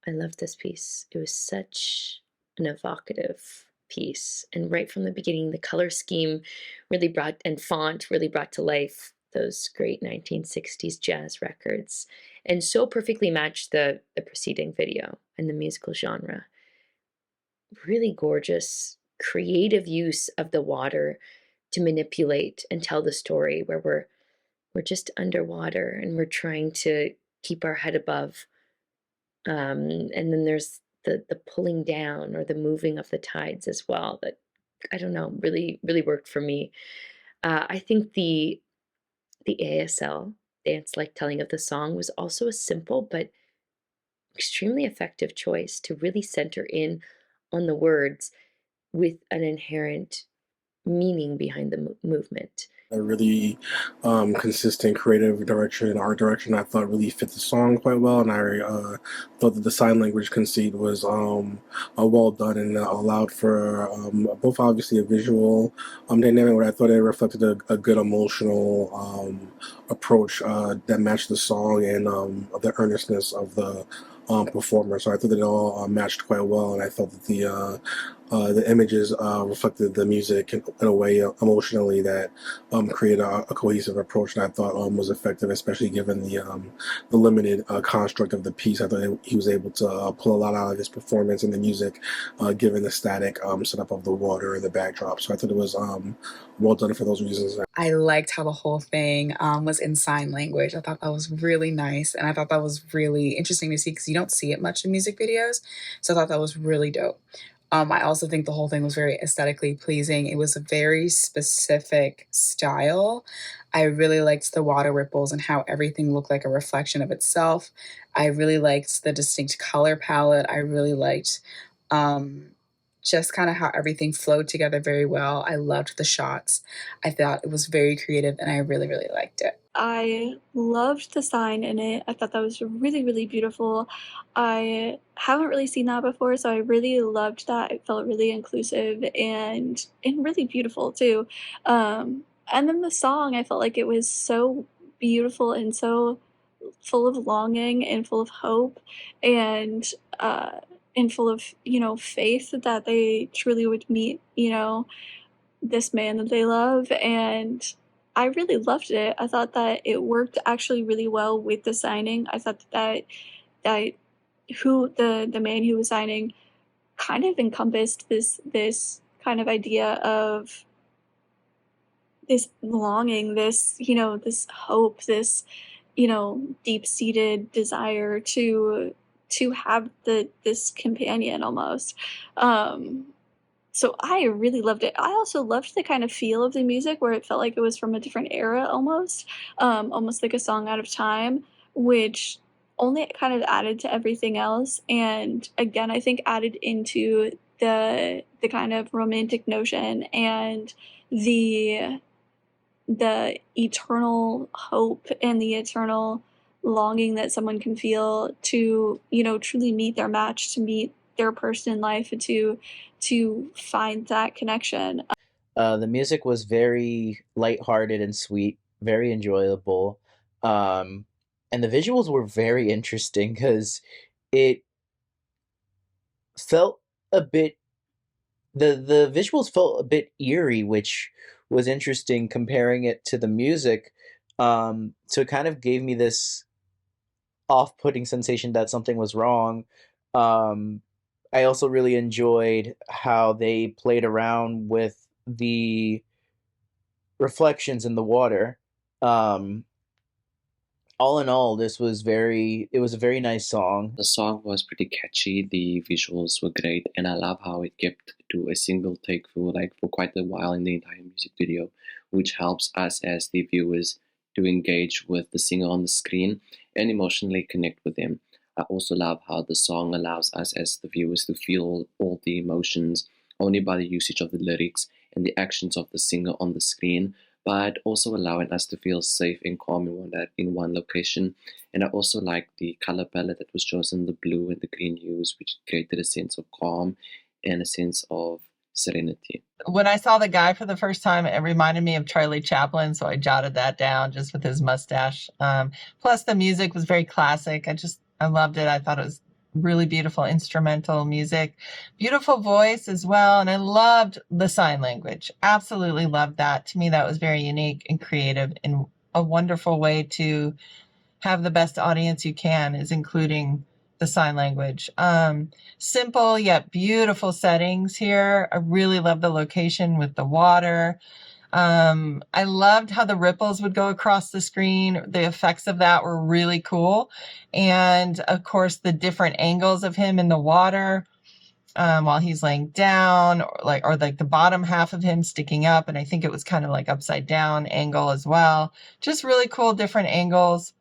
I love this piece. It was such an evocative piece. And right from the beginning, the color scheme really brought, and font really brought to life those great 1960s jazz records, and so perfectly matched the preceding video and the musical genre. Really gorgeous, creative use of the water to manipulate and tell the story where we're just underwater and we're trying to keep our head above. And then there's the pulling down or the moving of the tides as well that I don't know, really worked for me. I think the ASL, dance like telling of the song, was also a simple but extremely effective choice to really center in on the words with an inherent meaning behind the movement. A really consistent creative direction, art direction. I thought really fit the song quite well, and I thought that the sign language conceit was well done and allowed for both obviously a visual dynamic, but I thought it reflected a good emotional approach that matched the song and the earnestness of the performer. So I thought that it all matched quite well, and I felt that the images reflected the music in a way emotionally that create a cohesive approach that I thought was effective, especially given the limited construct of the piece. I thought he was able to pull a lot out of his performance and the music, given the static setup of the water and the backdrop. So I thought it was well done for those reasons. I liked how the whole thing was in sign language. I thought that was really nice. And I thought that was really interesting to see because you don't see it much in music videos. So I thought that was really dope. I also think the whole thing was very aesthetically pleasing. It was a very specific style. I really liked the water ripples and how everything looked like a reflection of itself. I really liked the distinct color palette. I really liked um, just kind of how everything flowed together very well. I loved the shots. I thought it was very creative and I really, really liked it. I loved the sign in it. I thought that was really, really beautiful. I haven't really seen that before, so I really loved that. It felt really inclusive and really beautiful too. And then the song, I felt like it was so beautiful and so full of longing and full of hope and uh and full of, faith that they truly would meet, this man that they love, and I really loved it. I thought that it worked actually really well with the signing. I thought that who the man who was signing kind of encompassed this kind of idea of this longing, this hope, this, deep-seated desire to have this companion almost. Um so I really loved it. I also loved the kind of feel of the music where it felt like it was from a different era almost like a song out of time, which only kind of added to everything else. And again, I think added into the kind of romantic notion and the the eternal hope and the eternal longing that someone can feel to, truly meet their match, to meet their person in life, and to find that connection. The music was very lighthearted and sweet, very enjoyable. Um, and the visuals were very interesting because it felt a bit the visuals felt a bit eerie, which was interesting comparing it to the music. So it kind of gave me this off-putting sensation that something was wrong. Um, I also really enjoyed how they played around with the reflections in the water. Um, all in all, it was a very nice song. The song was pretty catchy, the visuals were great, and I love how it kept to a single take for quite a while in the entire music video, which helps us as the viewers to engage with the singer on the screen and emotionally connect with them. I also love how the song allows us as the viewers to feel all the emotions only by the usage of the lyrics and the actions of the singer on the screen, but also allowing us to feel safe and calm in one location. And I also like the color palette that was chosen, the blue and the green hues, which created a sense of calm and a sense of serenity. When I saw the guy for the first time, it reminded me of Charlie Chaplin, so I jotted that down just with his mustache. Plus, the music was very classic. I loved it. I thought it was really beautiful instrumental music, beautiful voice as well. And I loved the sign language. Absolutely loved that. To me, that was very unique and creative and a wonderful way to have the best audience you can, is including the sign language. Simple yet beautiful settings here. I really love the location with the water. I loved how the ripples would go across the screen. The effects of that were really cool. And of course, the different angles of him in the water, while he's laying down, or like the bottom half of him sticking up. And I think it was kind of like upside down angle as well. Just really cool, different angles.